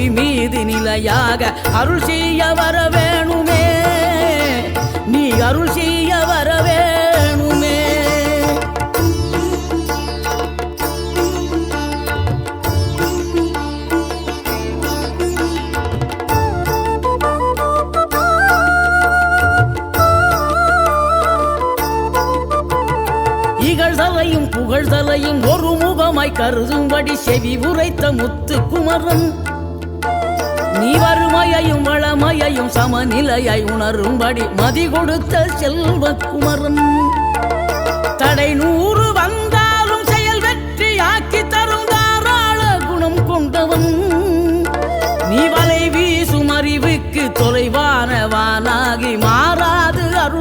புவி மீது நிலையாக அருள் செய்ய வர வேணுமே, நீ அருள் செய்ய வர வேணுமே. இகழ்தலையும் புகழ்தலையும் ஒரு முகமாய் கருதும்படி செவி உரைத்த முத்து குமரன், நீ வறுமையையும் வளமையையும் சமநிலையை உணரும்படி மதி கொடுத்த செல்வ குமரன். தடை 100 வந்தாலும் செயல் வெற்றியாக்கி தரும் தாராள குணம் கொண்டவன், நீ வலை வீசும் அறிவுக்கு தொலைவானவானாகி